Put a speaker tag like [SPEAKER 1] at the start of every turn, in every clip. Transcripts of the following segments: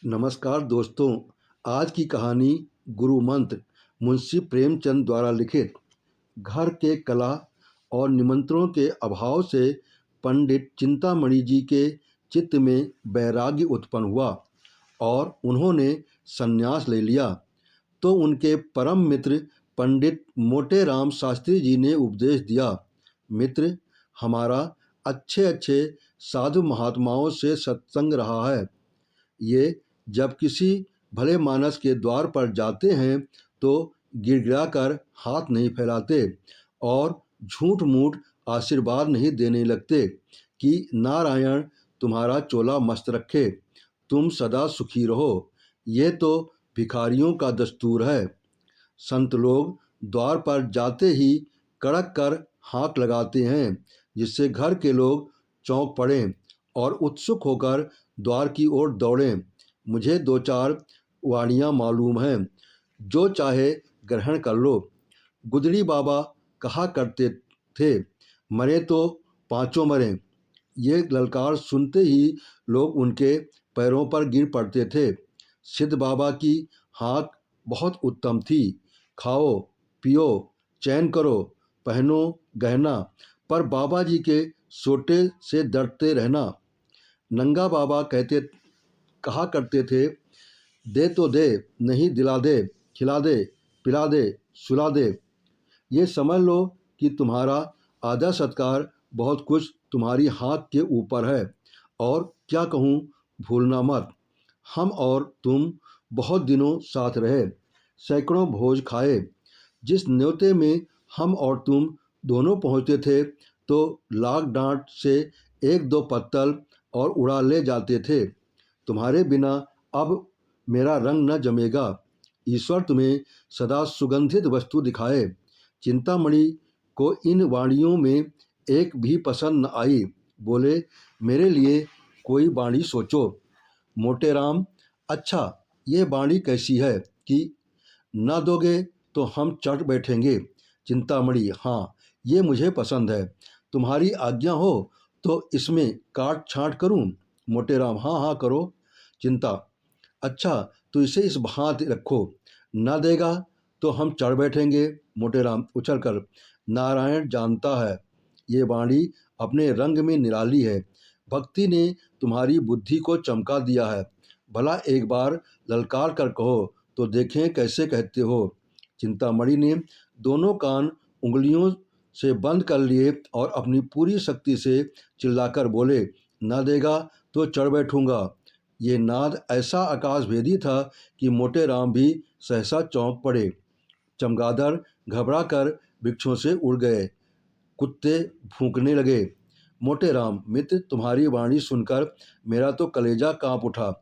[SPEAKER 1] नमस्कार दोस्तों। आज की कहानी गुरु मंत्र मुंशी प्रेमचंद द्वारा लिखित। घर के कला और निमंत्रणों के अभाव से पंडित चिंतामणि जी के चित्त में वैराग्य उत्पन्न हुआ और उन्होंने संन्यास ले लिया। तो उनके परम मित्र पंडित मोटेराम शास्त्री जी ने उपदेश दिया, मित्र, हमारा अच्छे अच्छे साधु महात्माओं से सत्संग रहा है। ये जब किसी भले मानस के द्वार पर जाते हैं तो गिड़गिड़ाकर हाथ नहीं फैलाते और झूठ मूठ आशीर्वाद नहीं देने लगते कि नारायण तुम्हारा चोला मस्त रखे, तुम सदा सुखी रहो। ये तो भिखारियों का दस्तूर है। संत लोग द्वार पर जाते ही कड़क कर हाथ लगाते हैं, जिससे घर के लोग चौंक पड़ें और उत्सुक होकर द्वार की ओर दौड़ें। मुझे दो चार वाणियाँ मालूम हैं, जो चाहे ग्रहण कर लो। गुदड़ी बाबा कहा करते थे, मरे तो पांचों मरें। ये ललकार सुनते ही लोग उनके पैरों पर गिर पड़ते थे। सिद्ध बाबा की हाँक बहुत उत्तम थी। खाओ पियो, चैन करो, पहनो गहना, पर बाबा जी के सोटे से डरते रहना। नंगा बाबा कहा करते थे, दे तो दे, नहीं दिला दे, खिला दे, पिला दे, सुला दे। ये समझ लो कि तुम्हारा आदर सत्कार बहुत कुछ तुम्हारी हाथ के ऊपर है। और क्या कहूँ, भूलना मत, हम और तुम बहुत दिनों साथ रहे, सैकड़ों भोज खाए। जिस न्योते में हम और तुम दोनों पहुँचते थे तो लाख डांट से एक दो पत्तल और उड़ा ले जाते थे। तुम्हारे बिना अब मेरा रंग न जमेगा। ईश्वर तुम्हें सदा सुगंधित वस्तु दिखाए। चिंतामणि को इन वाणियों में एक भी पसंद न आई। बोले, मेरे लिए कोई वाणी सोचो। मोटेराम, अच्छा, ये वाणी कैसी है कि न दोगे तो हम चढ़ बैठेंगे। चिंतामणि, हाँ, ये मुझे पसंद है। तुम्हारी आज्ञा हो तो इसमें काट छांट करूं। मोटेराम, हाँ हाँ करो। चिंता, अच्छा, तो इसे इस भांति रखो, न देगा तो हम चढ़ बैठेंगे। मोटेराम उछल कर, नारायण जानता है, ये वाणी अपने रंग में निराली है। भक्ति ने तुम्हारी बुद्धि को चमका दिया है। भला एक बार ललकार कर कहो तो देखें कैसे कहते हो। चिंतामणि ने दोनों कान उंगलियों से बंद कर लिए और अपनी पूरी शक्ति से चिल्लाकर बोले, न देगा तो चढ़ बैठूंगा। ये नाद ऐसा आकाशभेदी था कि मोटेराम भी सहसा चौंक पड़े। चमगादड़ घबरा कर वृक्षों से उड़ गए, कुत्ते भूंकने लगे। मोटेराम, मित्र, तुम्हारी वाणी सुनकर मेरा तो कलेजा कांप उठा।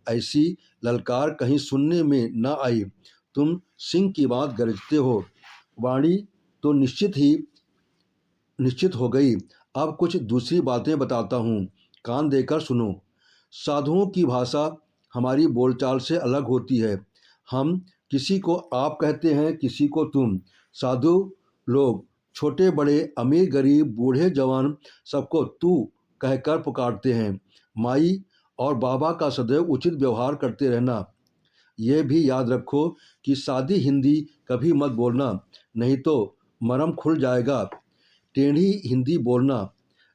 [SPEAKER 1] ऐसी ललकार कहीं सुनने में न आई। तुम सिंह की बात गरजते हो। वाणी तो निश्चित हो गई। अब कुछ दूसरी बातें बताता हूँ, कान देकर सुनो। साधुओं की भाषा हमारी बोलचाल से अलग होती है। हम किसी को आप कहते हैं, किसी को तुम। साधु लोग छोटे बड़े, अमीर गरीब, बूढ़े जवान सबको तू कहकर पुकारते हैं। माई और बाबा का सदैव उचित व्यवहार करते रहना। यह भी याद रखो कि सादी हिंदी कभी मत बोलना, नहीं तो मरम खुल जाएगा। टेढ़ी हिंदी बोलना।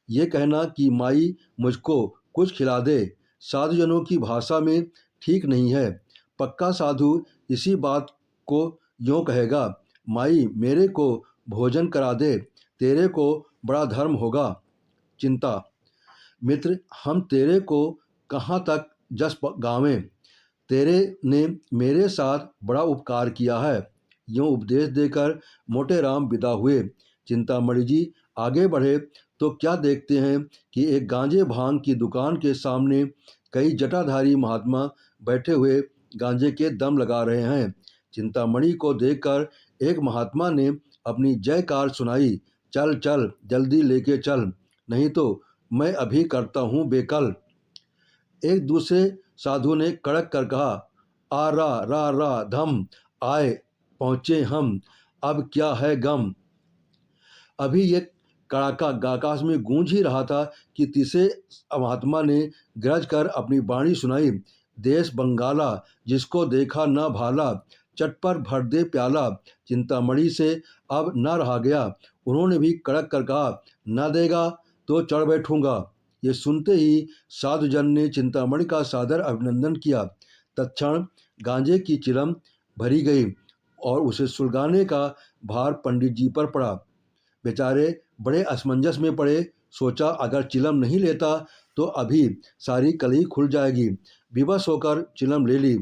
[SPEAKER 1] ये कहना कि माई मुझको कुछ खिला दे, साधुजनों की भाषा में ठीक नहीं है। पक्का साधु इसी बात को यूँ कहेगा, माई मेरे को भोजन करा दे, तेरे को बड़ा धर्म होगा। चिंता, मित्र, हम तेरे को कहाँ तक जस गावें। तेरे ने मेरे साथ बड़ा उपकार किया है। यूँ उपदेश देकर मोटेराम विदा हुए। चिंतामणि जी आगे बढ़े तो क्या देखते हैं कि एक गांजे भांग की दुकान के सामने कई जटाधारी महात्मा बैठे हुए गांजे के दम लगा रहे हैं। चिंतामणि को देखकर एक महात्मा ने अपनी जयकार सुनाई, चल चल, जल्दी लेके चल, नहीं तो मैं अभी करता हूँ बेकल। एक दूसरे साधु ने कड़क कर कहा, आ रा रा रा धम, आए पहुँचे हम, अब क्या है गम। अभी ये कड़ाका आकाश में गूंज ही रहा था कि तीसरे महात्मा ने गरज कर अपनी वाणी सुनाई, देश बंगाला, जिसको देखा न भाला, चट पर भर दे प्याला, चिंतामणि से अब न रहा गया। उन्होंने भी कड़क कर कहा, न देगा तो चढ़ बैठूंगा। ये सुनते ही साधुजन ने चिंतामणि का सादर अभिनंदन किया। तत्क्षण गांजे की चिलम भरी गई और उसे सुलगाने का भार पंडित जी पर पड़ा। बेचारे बड़े असमंजस में पड़े। सोचा, अगर चिलम नहीं लेता तो अभी सारी कलही खुल जाएगी। विवश होकर चिलम ले ली,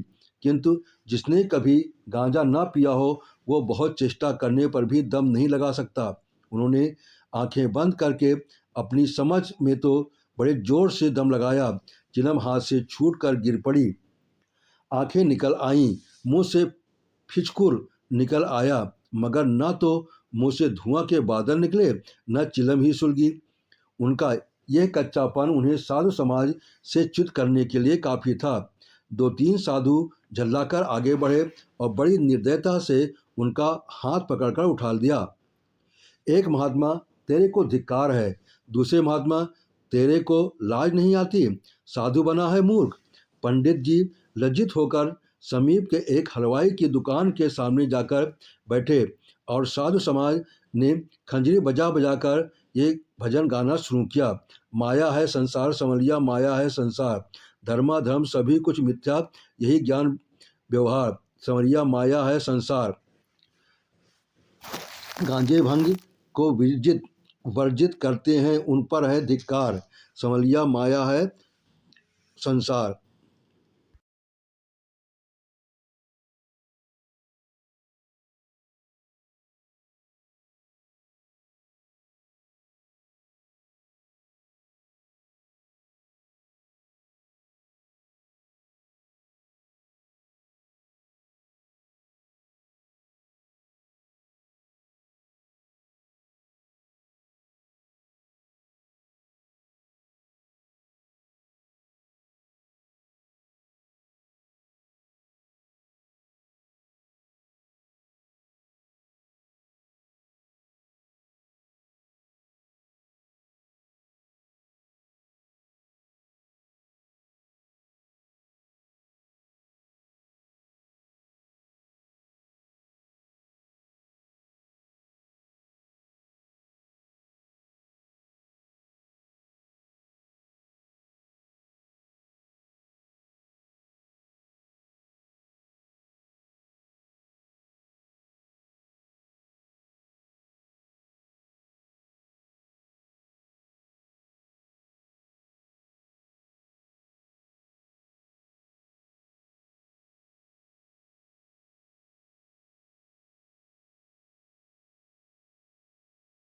[SPEAKER 1] किंतु जिसने कभी गांजा ना पिया हो वो बहुत चेष्टा करने पर भी दम नहीं लगा सकता। उन्होंने आंखें बंद करके अपनी समझ में तो बड़े जोर से दम लगाया। चिलम हाथ से छूट कर गिर पड़ी। आंखें निकल आईं, मुंह से फिचकुर निकल आया, मगर न तो मुंह से धुआं के बादल निकले, न चिलम ही सुलगी। उनका यह कच्चापन उन्हें साधु समाज से च्युत करने के लिए काफ़ी था। 2-3 साधु झल्लाकर आगे बढ़े और बड़ी निर्दयता से उनका हाथ पकड़कर उठा दिया। एक महात्मा, तेरे को धिक्कार है। दूसरे महात्मा, तेरे को लाज नहीं आती, साधु बना है मूर्ख। पंडित जी लज्जित होकर समीप के एक हलवाई की दुकान के सामने जाकर बैठे और साधु समाज ने खंजरी बजा बजाकर ये भजन गाना शुरू किया। माया है संसार संवलिया, माया है संसार, धर्माधर्म सभी कुछ मिथ्या, यही ज्ञान व्यवहार, संवलिया माया है संसार। गांजे भंग को वर्जित करते हैं, उन पर है धिक्कार, संवलिया माया है संसार।